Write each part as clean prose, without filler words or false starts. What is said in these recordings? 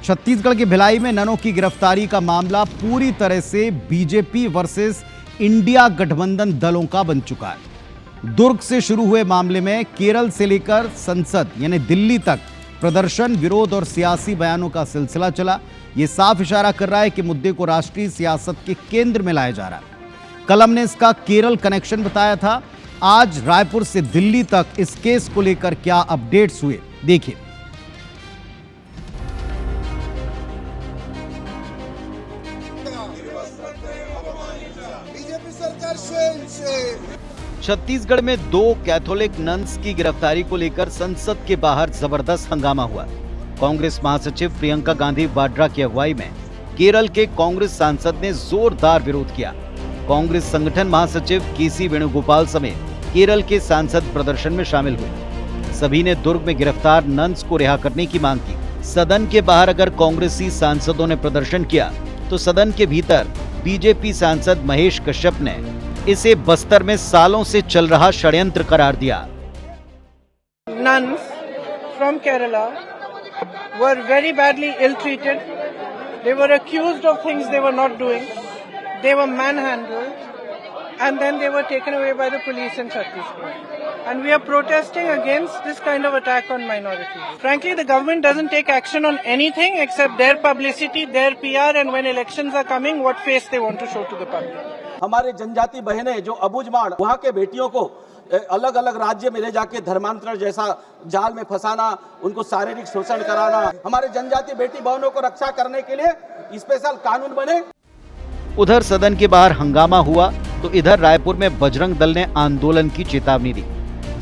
छत्तीसगढ़ के भिलाई में ननों की गिरफ्तारी का मामला पूरी तरह से बीजेपी वर्सेस इंडिया गठबंधन दलों का बन चुका है। दुर्ग से शुरू हुए मामले में केरल से लेकर संसद यानी दिल्ली तक प्रदर्शन, विरोध और सियासी बयानों का सिलसिला चला। यह साफ इशारा कर रहा है कि मुद्दे को राष्ट्रीय सियासत के केंद्र में लाया जा रहा है। कलम ने इसका केरल कनेक्शन बताया था। आज रायपुर से दिल्ली तक इस केस को लेकर क्या अपडेट्स हुए, देखिए। छत्तीसगढ़ में 2 कैथोलिक नन्स की गिरफ्तारी को लेकर संसद के बाहर जबरदस्त हंगामा हुआ। कांग्रेस महासचिव प्रियंका गांधी वाड्रा की अगुवाई में केरल के कांग्रेस सांसद ने जोरदार विरोध किया। कांग्रेस संगठन महासचिव केसी वेणुगोपाल समेत केरल के सांसद प्रदर्शन में शामिल हुए। सभी ने दुर्ग में गिरफ्तार नन्स को रिहा करने की मांग की। सदन के बाहर अगर कांग्रेसी सांसदों ने प्रदर्शन किया तो सदन के भीतर बीजेपी सांसद महेश कश्यप ने इसे बस्तर में सालों से चल रहा षड्यंत्र करार दिया। Nuns from Kerala were very badly ill-treated. They were accused of things they were not doing. They were manhandled, and then they were taken away by the police in Chhattisgarh. And we are protesting against this kind of attack on minorities. Frankly, the government doesn't take action on anything except their publicity, their PR, and when elections are coming, what face they want to show to the public. हमारे जनजाति बहनें जो अबूझमाड़ वहाँ के बेटियों को अलग अलग राज्य में ले जाके धर्मांतरण जैसा जाल में फंसाना, उनको शारीरिक शोषण कराना, हमारे जनजाति बेटी बहनों को रक्षा करने के लिए स्पेशल कानून बने। उधर सदन के बाहर हंगामा हुआ तो इधर रायपुर में बजरंग दल ने आंदोलन की चेतावनी दी।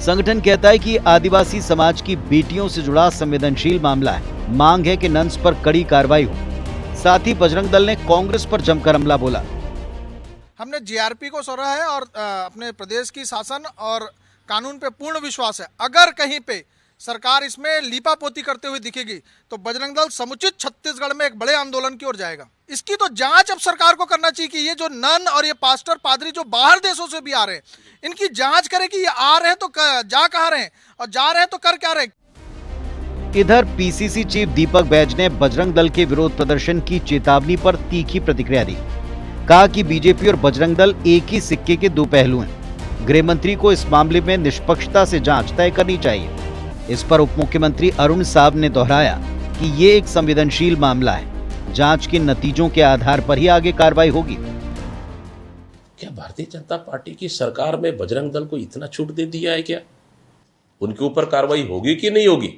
संगठन कहता है कि आदिवासी समाज की बेटियों से जुड़ा संवेदनशील मामला है। मांग है कि नन्स पर कड़ी कार्रवाई हो। साथ ही बजरंग दल ने कांग्रेस पर जमकर हमला बोला। हमने जीआरपी को सराहा है और अपने प्रदेश की शासन और कानून पे पूर्ण विश्वास है। अगर कहीं पे सरकार इसमें लीपापोती करते हुए दिखेगी तो बजरंग दल समुचित छत्तीसगढ़ में एक बड़े आंदोलन की ओर जाएगा। इसकी तो जांच अब सरकार को करना चाहिए कि ये जो नन और ये पास्टर पादरी जो बाहर देशों से भी आ रहे हैं, इनकी जांच करे कि ये आ रहे हैं तो जा कहाँ रहे हैं और जा रहे हैं तो कर क्या रहे। इधर पीसीसी चीफ दीपक बैज ने बजरंग दल के विरोध प्रदर्शन की चेतावनी पर तीखी प्रतिक्रिया दी। कहा कि बीजेपी और बजरंग दल एक ही सिक्के के 2 पहलू हैं। गृह मंत्री को इस मामले में निष्पक्षता से जांच तय करनी चाहिए। इस पर उप मुख्यमंत्री अरुण साहब ने दोहराया कि ये एक संवेदनशील मामला है। जांच के नतीजों के आधार पर ही आगे कार्रवाई होगी। क्या भारतीय जनता पार्टी की सरकार में बजरंग दल को इतना छूट दे दिया है? क्या उनके ऊपर कार्रवाई होगी कि नहीं होगी?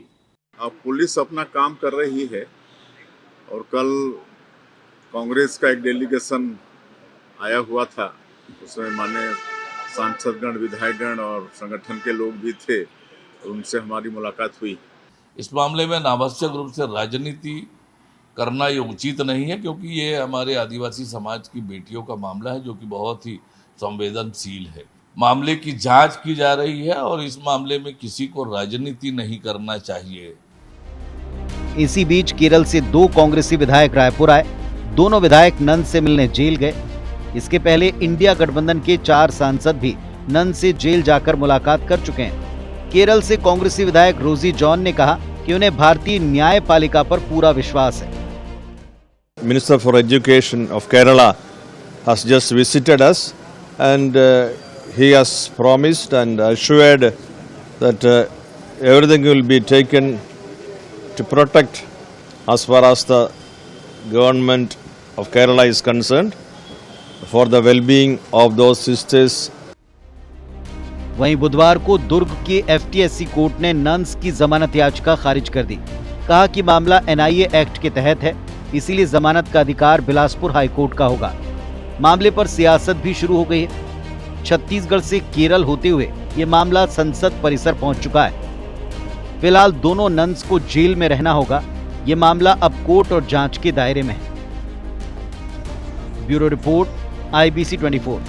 अब पुलिस अपना काम कर रही है और कल कांग्रेस का एक डेलीगेशन आया हुआ था, उसमें माननीय सांसदगण, विधायकगण और संगठन के लोग भी थे, उनसे हमारी मुलाकात हुई। इस मामले में अनावश्यक रूप से राजनीति करना ये उचित नहीं है, क्योंकि ये हमारे आदिवासी समाज की बेटियों का मामला है जो कि बहुत ही संवेदनशील है। मामले की जांच की जा रही है और इस मामले में किसी को राजनीति नहीं करना चाहिए। इसी बीच केरल से 2 कांग्रेसी विधायक रायपुर आए। दोनों विधायक नन से मिलने जेल गए। इसके पहले इंडिया गठबंधन के 4 सांसद भी नन से जेल जाकर मुलाकात कर चुके हैं। केरल से कांग्रेसी विधायक रोजी जॉन ने कहा कि उन्हें भारतीय न्यायपालिका पर पूरा विश्वास है। Minister for Education of Kerala has just visited us and he has promised and assured that everything will be taken to protect as far as the government of Kerala is concerned for the well-being of those sisters. वहीं बुधवार को दुर्ग के एफटीएससी court ने nuns की जमानत याचिका खारिज कर दी। कहा कि मामला एनआईए एक्ट के तहत है, इसीलिए जमानत का अधिकार बिलासपुर हाई कोर्ट का होगा। मामले पर सियासत भी शुरू हो गई है। छत्तीसगढ़ से केरल होते हुए ये मामला संसद परिसर पहुंच चुका है। फिलहाल दोनों नन्स को जेल में रहना होगा। ये मामला अब कोर्ट और जांच के दायरे में है। Bureau report, IBC 24।